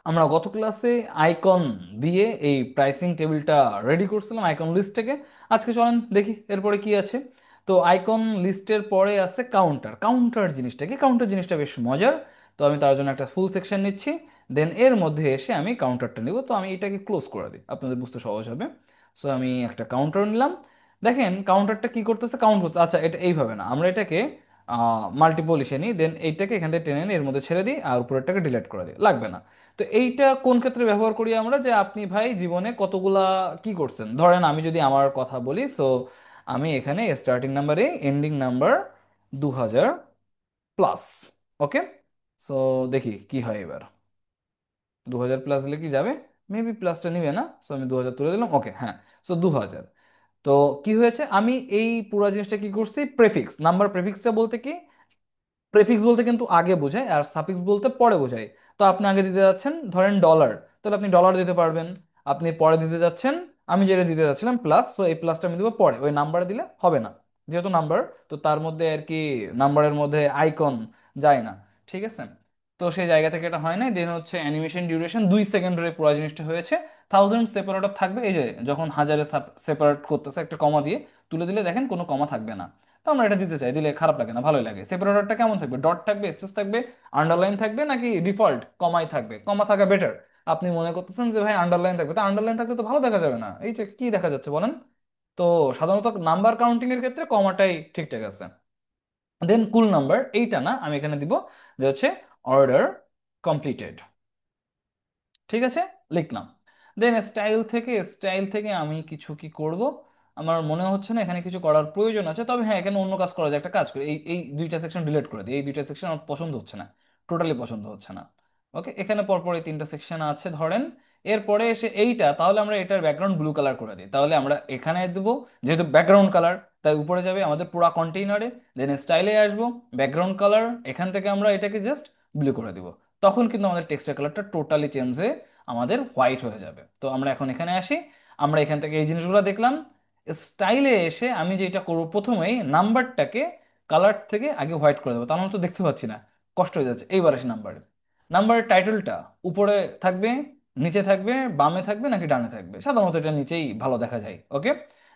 আমরা গত ক্লাসে আইকন দিয়ে এই প্রাইসিং টেবিলটা রেডি করছিলাম আইকন লিস্ট থেকে। আজকে চলেন দেখি এরপরে কি আছে। তো আইকন লিস্টের পরে আছে কাউন্টার। কাউন্টার জিনিসটা কি? কাউন্টার জিনিসটা বেশ মজার। তো আমি তার জন্য একটা ফুল সেকশন নিচ্ছি, দেন এর মধ্যে এসে আমি কাউন্টারটা নিব। তো আমি এটাকে ক্লোজ করে দিই, আপনাদের বুঝতে সহজ হবে। সো আমি একটা কাউন্টার নিলাম। দেখেন কাউন্টারটা কি করতেছে, কাউন্ট করতে। আচ্ছা, এটা এইভাবে না, আমরা এটাকে মাল্টিপল হিসেবে নিই, দেন এইটাকে এখান থেকে টেনে নিয়ে এর মধ্যে ছেড়ে দিই আর উপরেরটাকে ডিলিট করে দিই, লাগবে না। তো এইটা কোন ক্ষেত্রে ব্যবহার করি আমরা, যে আপনি ভাই জীবনে কতগুলা কি করছেন, ধরেন আমি যদি আমার কথা বলি। সো আমি এখানে স্টার্টিং নাম্বারে এন্ডিং নাম্বার 2000 প্লাস। ওকে। সো দেখি কি হয় এবার। 2000 প্লাস দিলে কি যাবে? মেবি প্লাসটা নিবে না। সো আমি 2000 তুলে দিলাম। ওকে, হ্যাঁ। সো 2000। তো কি হয়েছে, আমি এই পুরো জিনিসটা কি করছি, প্রেফিক্স নাম্বার। প্রেফিক্সটা বলতে কি, প্রেফিক্স বলতে কিন্তু আগে বোঝায় আর সাফিক্স বলতে পরে বোঝায়। তো আপনি আগে দিতে যাচ্ছেন ধরেন ডলার, তাহলে আপনি ডলার দিতে পারবেন। আপনি পরে দিতে যাচ্ছেন, আমি যেটা দিতে যাচ্ছিলাম প্লাস, সো এই প্লাসটা আমি দেবো পরে, ওই নাম্বার দিলে হবে না, যেহেতু নাম্বার। তো তার মধ্যে আর কি নাম্বারের মধ্যে আইকন যায় না। ঠিক আছে। তো সেই জায়গা থেকে এটা হয় না। দেন হচ্ছে অ্যানিমেশন ডিউরেশন 2 সেকেন্ড ধরে পুরো জিনিসটা হয়েছে। থাউজেন্ড সেপারেটর থাকবে, এই যে যখন হাজারে সেপারেট করতেছে একটা কমা দিয়ে তুলে দিলে দেখেন কোনো কমা থাকবে না। তো আমরা এটা দিতে চাই, দিলে খারাপ লাগে না, ভালোই লাগে। সেপারেটরটা কেমন থাকবে? ডট থাকবে, স্পেস থাকবে, আন্ডারলাইন থাকবে, নাকি ডিফল্ট কমাই থাকবে? কমা থাকা বেটার। আপনি মনে করতেছেন যে ভাই আন্ডারলাইন থাকবে, তো আন্ডারলাইন থাকলে তো ভালো দেখা যাবে না, এই যে কি দেখা যাচ্ছে বলেন। তো সাধারণত নাম্বার কাউন্টিং এর ক্ষেত্রে কমাটাই ঠিকঠাক আছে। দেন কুল নাম্বার এইটা না, আমি এখানে দিব যে হচ্ছে অর্ডার কমপ্লিটেড। ঠিক আছে, লিখলাম। দেন স্টাইল থেকে আমি কিছু কি করব, আমার মনে হচ্ছে না এখানে কিছু করার প্রয়োজন আছে। তবে হ্যাঁ, এখানে অন্য কাজ করা যায়, একটা কাজ করি, এই এই দুইটা সেকশন ডিলিট করে দিই। এই দুইটা সেকশন আমার পছন্দ হচ্ছে না, টোটালি পছন্দ হচ্ছে না। ওকে, এখানে পরপর এই তিনটা সেকশন আছে ধরেন। এরপরে এসে এইটা, তাহলে আমরা এটার ব্যাকগ্রাউন্ড ব্লু কালার করে দিই। তাহলে আমরা এখানে দেবো, যেহেতু ব্যাকগ্রাউন্ড কালার, তাই উপরে যাবে আমাদের পুরো কন্টেইনারে। দেন স্টাইলে আসবো, ব্যাকগ্রাউন্ড কালার, এখান থেকে আমরা এটাকে জাস্ট ব্লু করে দিব। তখন কিন্তু আমাদের টেক্সচার কালারটা টোটালি চেঞ্জ হয়ে আমাদের হোয়াইট হয়ে যাবে। তো আমরা এখন এখানে আসি, আমরা এখান থেকে এই জিনিসগুলো দেখলাম। স্টাইলে এসে আমি যেটা করবো, প্রথমেই নাম্বারটাকে কালার থেকে আগে হোয়াইট করে দেবো, তাহলে তো দেখতে পাচ্ছি না, কষ্ট হয়ে যাচ্ছে। এইবার আসি নাম্বারে। নাম্বারের টাইটেলটা উপরে থাকবে, নিচে থাকবে, বামে থাকবে, নাকি ডানে থাকবে? সাধারণত এটা নিচেই ভালো দেখা যায়। ওকে।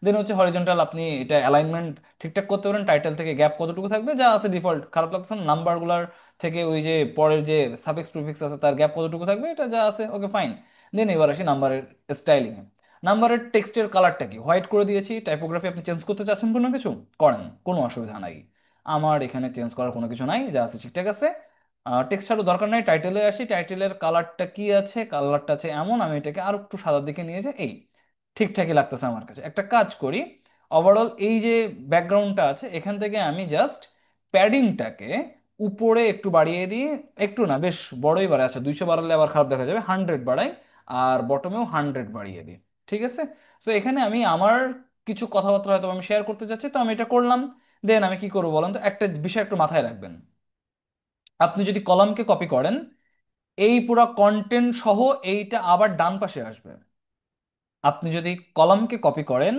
দেন হচ্ছে হরিজন্টাল, আপনি এটা অ্যালাইনমেন্ট ঠিকঠাক করতে পারেন। টাইটেল থেকে গ্যাপ কতটুকু থাকবে, যা আছে ডিফল্ট, খারাপ লাগছে না। নাম্বারগুলোর থেকে ওই যে পরের যে সাফিক্স প্রিফিক্স আছে তার গ্যাপ কতটুকু থাকবে, এটা যা আছে ওকে, ফাইন। দেন এবার আসি নাম্বারের স্টাইলিং এ। নাম্বারের টেক্সটের কালারটা কি, হোয়াইট করে দিয়েছি। টাইপোগ্রাফি আপনি চেঞ্জ করতে চাচ্ছেন কোনো কিছু, করেন, কোনো অসুবিধা নাই। আমার এখানে চেঞ্জ করার কোনো কিছু নাই, যা আছে ঠিকঠাক আছে। টেক্সটারও দরকার নাই। টাইটেলে আসি, টাইটেলের কালারটা কি আছে, কালারটা আছে এমন, আমি এটাকে আরো একটু সাদার দিকে নিয়ে যাই। এই ঠিকঠাকই লাগতেছে আমার কাছে। একটা কাজ করি, ওভারঅল এই যে ব্যাকগ্রাউন্ডটা আছে এখান থেকে আমি জাস্ট প্যাডিংটাকে উপরে একটু বাড়িয়ে দিই। একটু না, বেশ বড়ই বাড়াই। আচ্ছা, 200 বাড়ালে আবার খারাপ দেখা যাবে, 100 বাড়াই। আর বটমেও 100 বাড়িয়ে দিই। ঠিক আছে। সো এখানে আমি আমার কিছু কথাবার্তা হয়তো আমি শেয়ার করতে চাচ্ছি, তো আমি এটা করলাম। দেন আমি কি করবো বলেন তো, একটা বিষয় একটু মাথায় রাখবেন। আপনি যদি কলামকে কপি করেন, এই পুরো কন্টেন্ট সহ এইটা আবার ডান পাশে আসবে। আপনি যদি কলামকে কপি করেন,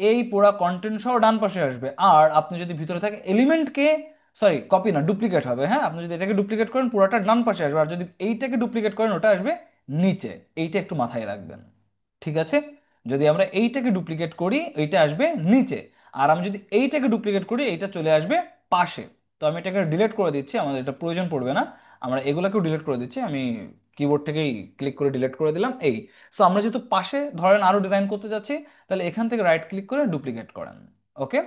এই পুরা কন্টেন্ট সহ ডান পাশে আসবে। আর আপনি যদি ভিতরে থাকে এলিমেন্টকে, সরি কপি না, ডুপ্লিকেট হবে। হ্যাঁ, আপনি যদি এটাকে ডুপ্লিকেট করেন পুরাটা ডান পাশে আসবে, আর যদি এইটাকে ডুপ্লিকেট করেন ওটা আসবে নিচে। এইটা একটু মাথায় রাখবেন। ঠিক আছে। যদি আমরা এইটাকে ডুপ্লিকেট করি এইটা আসবে নিচে, আর আমি যদি এইটাকে ডুপ্লিকেট করি এইটা চলে আসবে পাশে। তো আমি এটাকে ডিলিট করে দিচ্ছি, আমাদের এটা প্রয়োজন পড়বে না। আমরা এগুলাকেও ডিলিট করে দিচ্ছি, আমি কিবোর্ড থেকেই ক্লিক করে ডিলিট করে দিলাম। এই, সো আমরা যেহেতু পাশে ধরেন আরো ডিজাইন করতে যাচ্ছি, তাহলে এখান থেকে রাইট ক্লিক করে ডুপ্লিকেট করেন। ওকে।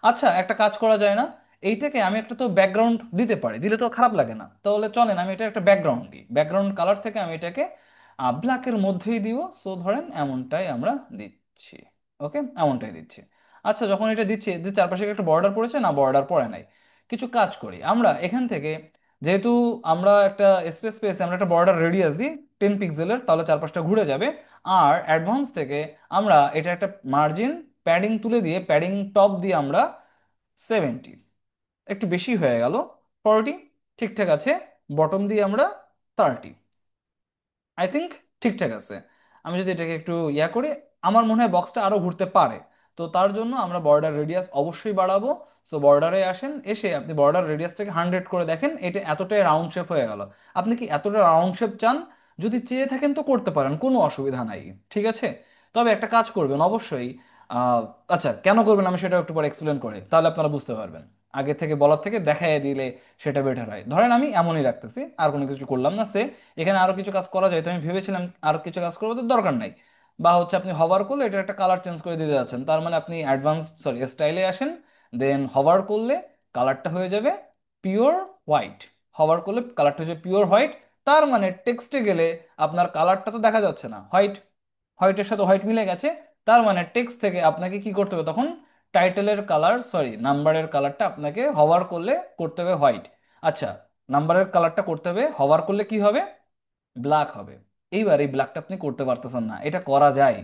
আচ্ছা, একটা কাজ করা যায় না, এইটাকে আমি একটা তো ব্যাকগ্রাউন্ড দিতে পারি, দিলে তো খারাপ লাগে না। তাহলে চলেন আমি এটা একটা ব্যাকগ্রাউন্ড দিই। ব্যাকগ্রাউন্ড কালার থেকে আমি এটাকে ব্ল্যাকের মধ্যেই দিব। সো ধরেন এমনটাই আমরা দিচ্ছি। ওকে, এমনটাই দিচ্ছি। আচ্ছা, যখন এটা দিচ্ছি, চারপাশে একটা বর্ডার পড়েছে না? বর্ডার পড়ে নাই। কিছু কাজ করি আমরা এখান থেকে, যেহেতু আমরা একটা স্পেস পেয়েছি, আমরা একটা বর্ডার রেডিয়াস দিই 10 পিক্সেলের, তাহলে চারপাশটা ঘুরে যাবে। আর অ্যাডভান্স থেকে আমরা এটা একটা মার্জিন প্যাডিং তুলে দিয়ে, প্যাডিং টপ দিয়ে আমরা 70, একটু বেশি হয়ে গেল, 40, ঠিকঠাক আছে। বটম দিয়ে আমরা 30, আই থিঙ্ক ঠিকঠাক আছে। আমি যদি এটাকে একটু ইয়া করি, আমার মনে হয় বক্সটা আরো ঘুরতে পারে। তো তার জন্য আমরা বর্ডার রেডিয়াস অবশ্যই বাড়াবো। সো বর্ডারে আসেন, এসে আপনি বর্ডার রেডিয়াসটাকে 100 করে দেখেন, এটা এতটাই রাউন্ড শেপ হয়ে গেল। আপনি কি এতটা রাউন্ড শেপ চান, যদি চেয়ে থাকেন তো করতে পারেন, কোনো অসুবিধা নাই। ঠিক আছে, তবে একটা কাজ করবেন অবশ্যই। আহ, আচ্ছা, কেন করবেন আমি সেটা একটু পরে এক্সপ্লেন করে, তাহলে আপনারা বুঝতে পারবেন। আগে থেকে বলার থেকে দেখাইয়ে দিলে সেটা বেটার হয়। ধরেন আমি এমনই রাখতেছি, আর কোনো কিছু করলাম না, সে এখানে আরো কিছু কাজ করা যায়, তো আমি ভেবেছিলাম আরো কিছু কাজ করবো, তো দরকার নাই। বা হচ্ছে আপনি হভার করলে এটা একটা কালার চেঞ্জ করে দিতে যাচ্ছেন, তার মানে আপনি অ্যাডভান্স সরি স্টাইলে আসেন, দেন হভার করলে কালারটা হয়ে যাবে পিওর হোয়াইট। হভার করলে কালারটা হয়ে যাবে পিওর হোয়াইট। তার মানে টেক্সটে গেলে আপনার কালারটা তো দেখা যাচ্ছে না, হোয়াইট, হোয়াইটের সাথে হোয়াইট মিলে গেছে। তার মানে টেক্সট থেকে আপনাকে কি করতে হবে তখন, টাইটেলের কালার সরি নাম্বারের কালারটা আপনাকে হভার করলে করতে হবে হোয়াইট। আচ্ছা, নাম্বারের কালারটা করতে হবে হভার করলে কি হবে, ব্ল্যাক হবে। এইবার এই ব্ল্যাকটা আপনি করতে পারতেছেন না, এটা করা যায়,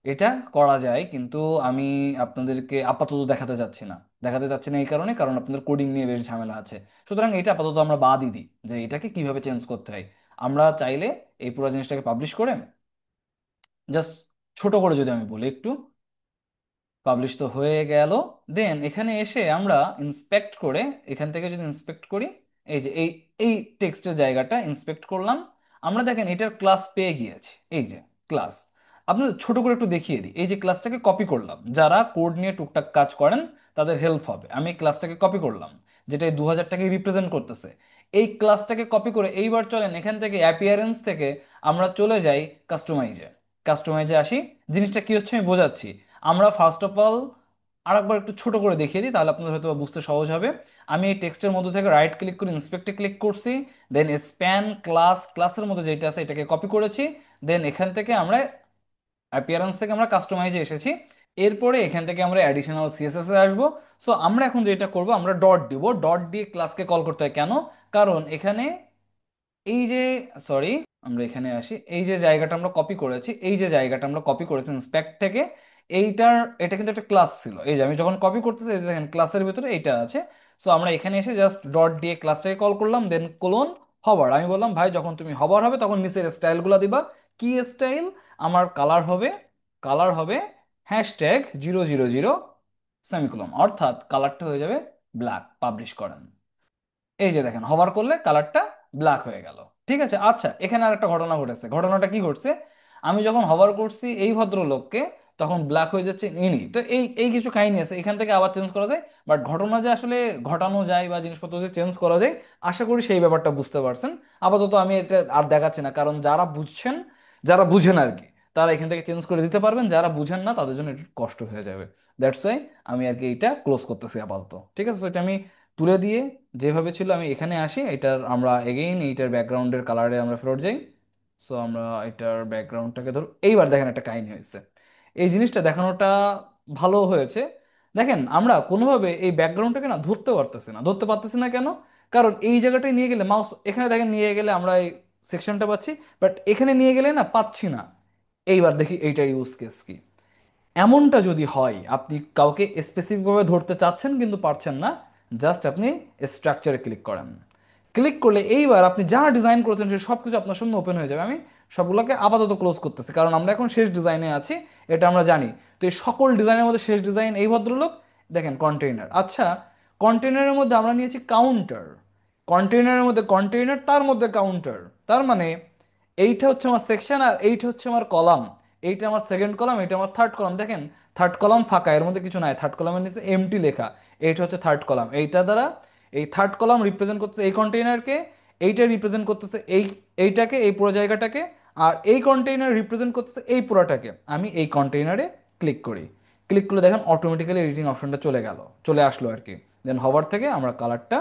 এটা করা যায়, কিন্তু আমি আপনাদেরকে আপাতত দেখাতে চাচ্ছি না। দেখাতে চাচ্ছি না এই কারণে, কারণ আপনাদের কোডিং নিয়ে বেশ ঝামেলা আছে। সুতরাং এটা আপাতত আমরা বাদই দিই, যে এটাকে কিভাবে চেঞ্জ করতে হয়। আমরা চাইলে এই পুরো জিনিসটাকে পাবলিশ করে, জাস্ট ছোট করে যদি আমি বলি একটু, পাবলিশ তো হয়ে গেল। দেন এখানে এসে আমরা ইন্সপেক্ট করে, এখান থেকে যদি ইন্সপেক্ট করি, এই যে এই এই টেক্সটের জায়গাটা ইন্সপেক্ট করলাম, আমরা দেখেন এটার ক্লাস পেয়ে গিয়েছি। এই যে ক্লাস, আপনাদের ছোট করে একটু দেখিয়ে দিই। এই যে ক্লাসটাকে কপি করলাম, যারা কোড নিয়ে টুকটাক কাজ করেন তাদের হেল্প হবে। আমি এই ক্লাসটাকে কপি করলাম, যেটা এই 2000টাকে রিপ্রেজেন্ট করতেছে। এই ক্লাসটাকে কপি করে এইবার চলেন এখান থেকে অ্যাপিয়ারেন্স থেকে আমরা চলে যাই কাস্টমাইজে। কাস্টমাইজে আসি, জিনিসটা কি হচ্ছে আমি বোঝাচ্ছি। আমরা ফার্স্ট অফ অল আরেকবার একটু ছোট করে দেখিয়ে দিই, তাহলে আপনাদের হয়তো বা বুঝতে সহজ হবে। আমি এই টেক্সটের মধ্যে থেকে রাইট ক্লিক করে ইন্সপেক্টে ক্লিক করছি, দেন স্প্যান ক্লাস, ক্লাসের মধ্যে যেটা আছে এটাকে কপি করেছি। দেন এখান থেকে আমরা অ্যাপিয়ারেন্স থেকে আমরা কাস্টমাইজে এসেছি। এরপরে এখান থেকে আমরা অ্যাডিশনাল সিএসএস এ আসবো। সো আমরা এখন যেটা করব, আমরা ডট দিব, ডট দিয়ে ক্লাসকে কল করতে হয় কেন, কারণ এখানে এই যে সরি আমরা এখানে আসি, এই যে জায়গাটা আমরা কপি করেছি, এই যে জায়গাটা আমরা কপি করেছি ইন্সপেক্ট থেকে, এইটার এটা কিন্তু একটা ক্লাস ছিল। এই যে আমি যখন কপি করতেছি, এই যে দেখেন ক্লাসের ভিতরে এইটা আছে। সো আমরা এখানে এসে জাস্ট ডট দিয়ে ক্লাসটাকে কল করলাম, দেন কোলন হবার। আমি বললাম ভাই যখন তুমি হবার হবে তখন নিচের স্টাইলগুলো দিবা। কি স্টাইল, আমার কালার হবে, কালার হবে #000 সেমিকোলন, অর্থাৎ কালারটা হয়ে যাবে ব্ল্যাক, পাবলিশ করেন। এই যে দেখেন হভার করলে কালারটা ব্ল্যাক হয়ে গেল। ঠিক আছে, আচ্ছা এখানে আর একটা ঘটনা ঘটেছে। ঘটনাটা কি ঘটছে, আমি যখন হভার করছি এই ভদ্রলোককে, তখন ব্ল্যাক হয়ে যাচ্ছে ইনি। তো এই এই কিছু কাহিনী আছে, এখান থেকে আবার চেঞ্জ করা যায়। বাট ঘটনা যে আসলে ঘটানো যায় বা জিনিসপত্র যে চেঞ্জ করা যায়, আশা করি সেই ব্যাপারটা বুঝতে পারছেন। আপাতত আমি এটা আর দেখাচ্ছি না, কারণ যারা বুঝছেন, যারা বুঝেন আর কি, তারা এখান থেকে চেঞ্জ করে দিতে পারবেন। যারা বুঝেন না তাদের জন্য একটু কষ্ট হয়ে যাবে। দ্যাটস ওয়াই আমি আর কি এইটা ক্লোজ করতেছি আপাতত। ঠিক আছে, তো এটা আমি তুলে দিয়ে, যেভাবে ছিল আমি এখানে আসি, এটার আমরা এগেইন এইটার ব্যাকগ্রাউন্ডের কালারে আমরা ফেরত যাই। সো আমরা এটার ব্যাকগ্রাউন্ডটাকে ধর, এইবার দেখেন একটা কাহিনী হয়েছে। এই জিনিসটা দেখানোটা ভালো হয়েছে। দেখেন আমরা কোনোভাবে এই ব্যাকগ্রাউন্ডটাকে না ধরতে পারতেছি না। ধরতে পারতেছি না কেন, কারণ এই জায়গাটায় নিয়ে গেলে মাউস, এখানে দেখেন নিয়ে গেলে আমরা এই সেকশনটা পাচ্ছি, বাট এখানে নিয়ে গেলে না পাচ্ছি না। এইবার দেখি এইটার ইউজ কেস কি। এমনটা যদি হয় আপনি কাউকে স্পেসিফিকভাবে ধরতে চাচ্ছেন কিন্তু পারছেন না, জাস্ট আপনি স্ট্রাকচারে ক্লিক করেন। ক্লিক করলে এইবার আপনি যা ডিজাইন করেছেন সে সব কিছু আপনার সামনে ওপেন হয়ে যাবে। আমি সবগুলোকে আপাতত ক্লোজ করতেছি, কারণ আমরা এখন শেষ ডিজাইনে আছি, এটা আমরা জানি। তো এই সকল ডিজাইনের মধ্যে শেষ ডিজাইন এই ভদ্রলোক। দেখেন কন্টেইনার, আচ্ছা কন্টেইনারের মধ্যে আমরা নিয়েছি কাউন্টার, কন্টেইনারের মধ্যে কন্টেইনার, তার মধ্যে কাউন্টার। তার মানে এইটা হচ্ছে আমার সেকশন আর এইটা হচ্ছে আমার কলাম। এইটা আমার সেকেন্ড কলাম, এটা আমার থার্ড কলাম। দেখেন থার্ড কলাম ফাঁকা, এর মধ্যে কিছু নাই, থার্ড কলামের নিচে এমটি লেখা। এইটা হচ্ছে থার্ড কলাম। এইটা দ্বারা এই থার্ড কলাম রিপ্রেজেন্ট করতেছে এই কন্টেইনারকে, এইটা রিপ্রেজেন্ট করতেছে এইটাকে, এই পুরো জায়গাটাকে। আর এই কন্টেইনার রিপ্রেজেন্ট করতেছে এই পুরোটাকে। আমি এই কন্টেইনারে ক্লিক করি, ক্লিক করলে দেখেন অটোমেটিক্যালি এডিটিং অপশনটা চলে গেল, চলে আসলো আর কি। দেন হভার থেকে আমরা কালারটা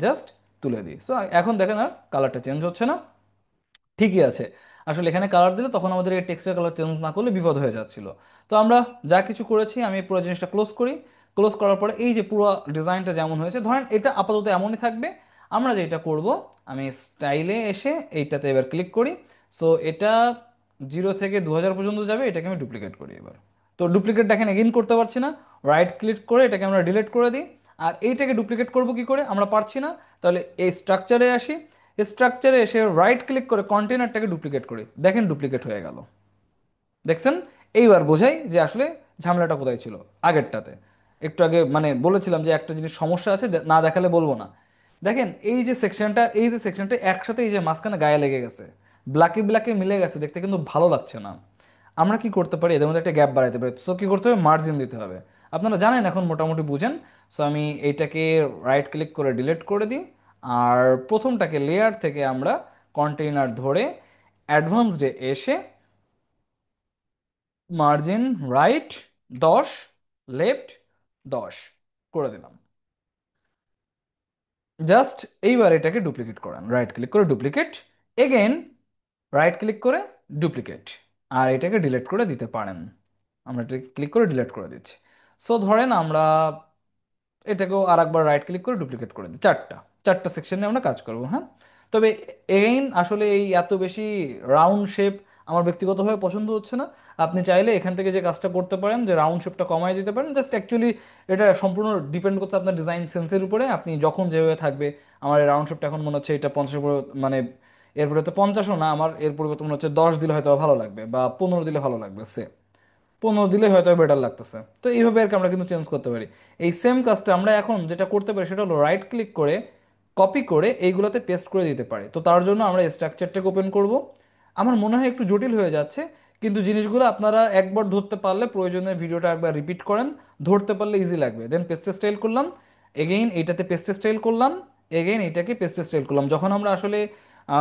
জাস্ট তুলে দিই। সো এখন দেখেন আর কালারটা চেঞ্জ হচ্ছে না, ঠিকই আছে। আসলে এখানে কালার দিলে তখন আমাদের এই টেক্সচার কালার চেঞ্জ না করলে বিপদ হয়ে যাচ্ছিল। তো আমরা যা কিছু করেছি, আমি পুরো জিনিসটা ক্লোজ করি। ক্লোজ করার পরে এই যে পুরো ডিজাইনটা যেমন হয়েছে, ধরেন এটা আপাতত এমনই থাকবে। আমরা যেটা করব, আমি স্টাইলে এসে এইটাতে এবার ক্লিক করি। সো এটা 0 থেকে 2000 পর্যন্ত যাবে, এটাকে আমি ডুপ্লিকেট করি এবার। তো ডুপ্লিকেট দেখেন এগেইন করতে পারছি না, রাইট ক্লিক করে এটাকে আমরা ডিলিট করে দিই। আর এইটাকে ডুপ্লিকেট করব কি করে, আমরা পারছি না। তাহলে এই স্ট্রাকচারে আসি, স্ট্রাকচারে এসে রাইট ক্লিক করে কন্টেনারটাকে ডুপ্লিকেট করি, দেখেন ডুপ্লিকেট হয়ে গেল। দেখছেন, এইবার বোঝাই যে আসলে ঝামেলাটা কোথায় ছিল আগেরটাতে। একটু আগে মানে বলেছিলাম যে একটা জিনিস সমস্যা আছে, না দেখালে বলবো না। দেখেন এই যে সেকশনটা, এই যে সেকশনটা একসাথে এই যে মাঝখানে গায়ে লেগে গেছে, ব্ল্যাকে ব্ল্যাকে মিলে গেছে, দেখতে কিন্তু ভালো লাগছে না। আমরা কি করতে পারি, এদের মধ্যে একটা গ্যাপ বাড়াইতে পারি। সো কি করতে হবে, মার্জিন দিতে হবে। আপনারা জানেন, এখন মোটামুটি বুঝেন। সো আমি এইটাকে রাইট ক্লিক করে ডিলিট করে দিই। আর প্রথমটাকে লেয়ার থেকে আমরা কন্টেইনার ধরে অ্যাডভান্সডে এসে মার্জিন রাইট 10, লেফট 10 করে দিলাম। জাস্ট এইবার এটাকে ডুপ্লিকেট করান, রাইট ক্লিক করে ডুপ্লিকেট, এগেন রাইট ক্লিক করে ডুপ্লিকেট, আর এটাকে ডিলিট করে দিতে পারেন। আমরা এটা ক্লিক করে ডিলিট করে দিচ্ছি। সো ধরেন আমরা এটাকেও আর একবার রাইট ক্লিক করে ডুপ্লিকেট করে দিই। চারটা চারটা সেকশনে আমরা কাজ করবো, হ্যাঁ। তবে এগেইন আসলে এই এত বেশি রাউন্ড শেপ আমার ব্যক্তিগতভাবে পছন্দ হচ্ছে না। আপনি চাইলে এখান থেকে যে কাজটা করতে পারেন, যে রাউন্ড শেপটা কমায় দিতে পারেন। জাস্ট অ্যাকচুয়ালি এটা সম্পূর্ণ ডিপেন্ড করছে আপনার ডিজাইন সেন্সের উপরে, আপনি যখন যেভাবে থাকবে। আমার এই রাউন্ড শেপটা এখন মনে হচ্ছে এটা 50 মানে এরপরে তো 50ও না, আমার এর পরিবর্তে মনে হচ্ছে 10 দিলে হয়তো ভালো লাগবে, বা 15 দিলে ভালো লাগবে, 15 দিলে হয়তো বেটার লাগতেছে। তো এইভাবে আর কি আমরা কিন্তু চেঞ্জ করতে পারি। এই সেম কাজটা আমরা এখন যেটা করতে পারি সেটা হলো রাইট ক্লিক করে কপি করে এইগুলোতে পেস্ট করে দিতে পারি। তো তার জন্য আমরা স্ট্রাকচারটাকে ওপেন করব। আমার মনে হয় একটু জটিল হয়ে যাচ্ছে, কিন্তু জিনিসগুলো আপনারা একবার ধরতে পারলে, প্রয়োজনে ভিডিওটা একবার রিপিট করেন, ধরতে পারলে ইজি লাগবে। দেন পেস্টে স্টাইল করলাম, এগেইন এইটাতে পেস্টে স্টাইল করলাম, এগেইন এইটাকে পেস্টে স্টাইল করলাম। যখন আমরা আসলে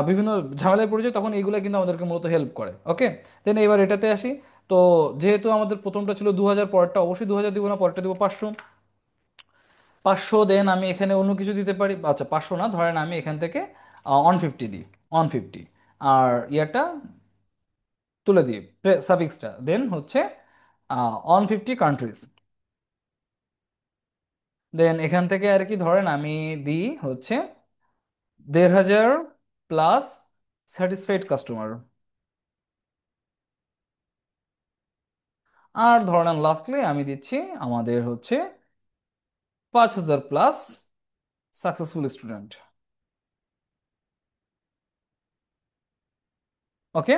বিভিন্ন ঝামেলায় পড়ে যাই, তখন এইগুলো কিন্তু আমাদেরকে মূলত হেল্প করে। ওকে, দেন এবার এটাতে আসি। তো যেহেতু আমাদের প্রথমটা ছিল 2000, পরেরটা অবশ্যই 2000 দিব না, পরেরটা দিব 500। 500, দেন আমি এখানে অন্য কিছু দিতে পারি। আচ্ছা, 500 না, ধরেন আমি এখান থেকে 150 দিই, 150। আর ইয়াটা তুলে দিই, সাফিক্সটা, দেন হচ্ছে 150 কান্ট্রিজ। দেন এখান থেকে আর কি ধরেন আমি দিই হচ্ছে 1500 প্লাস স্যাটিসফাইড কাস্টমার। আর ধরেন লাস্টলি আমি দিচ্ছি আমাদের হচ্ছে 5000 প্লাস সাকসেসফুল স্টুডেন্ট। ওকে,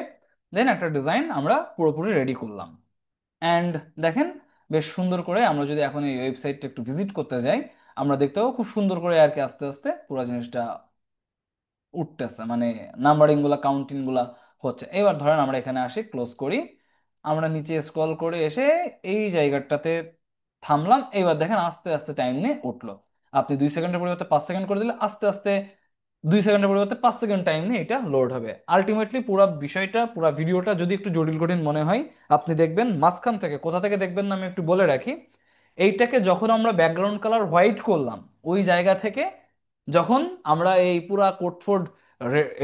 দেন একটা ডিজাইন আমরা পুরোপুরি রেডি করলাম। অ্যান্ড দেখেন, বেশ সুন্দর করে আমরা যদি এখন এই ওয়েবসাইটটা একটু ভিজিট করতে যাই, আমরা দেখতে পাবো খুব সুন্দর করে আর কি আস্তে আস্তে পুরো জিনিসটা উঠতেছে, মানে নাম্বারিং গুলা, কাউন্টিং গুলা হচ্ছে। এবার ধরেন আমরা এখানে আসি, ক্লোজ করি, আমরা নিচে স্ক্রল করে এসে এই জায়গাটাতে থামলাম। এবার দেখেন আস্তে আস্তে টাইম নিয়ে উঠলো। আপনি 2 সেকেন্ডের পরিবর্তে 5 সেকেন্ড করে দিলে আস্তে আস্তে 2 সেকেন্ডের পরিবর্তে 5 সেকেন্ড টাইম নিয়ে এটা লোড হবে। আলটিমেটলি পুরো বিষয়টা, পুরো ভিডিওটা যদি একটু জটিল কঠিন মনে হয়, আপনি দেখবেন মাঝখান থেকে, কোথা থেকে দেখবেন না আমি একটু বলে রাখি। এইটাকে যখন আমরা ব্যাকগ্রাউন্ড কালার হোয়াইট করলাম, ওই জায়গা থেকে যখন আমরা এই পুরা কোড ফোড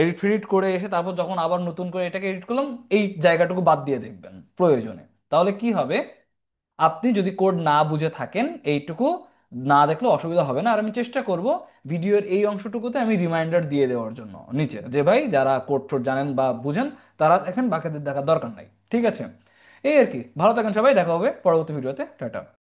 এডিট ফেডিট করে এসে তারপর যখন আবার নতুন করে এটাকে এডিট করলাম, এই জায়গাটুকু বাদ দিয়ে দেখবেন প্রয়োজনে। তাহলে কি হবে, আপনি যদি কোড না বুঝে থাকেন, এইটুকু না দেখলে অসুবিধা হবে না। আর আমি চেষ্টা করব ভিডিওর এই অংশটুকুতে আমি রিমাইন্ডার দিয়ে দেওয়ার জন্য নিচে, যে ভাই যারা কোড টোড জানেন বা বুঝেন তারা দেখেন, বাকিদের দেখার দরকার নাই। ঠিক আছে, এই আর কি। ভালো থাকেন সবাই, দেখা হবে পরবর্তী ভিডিওতে। টাটা।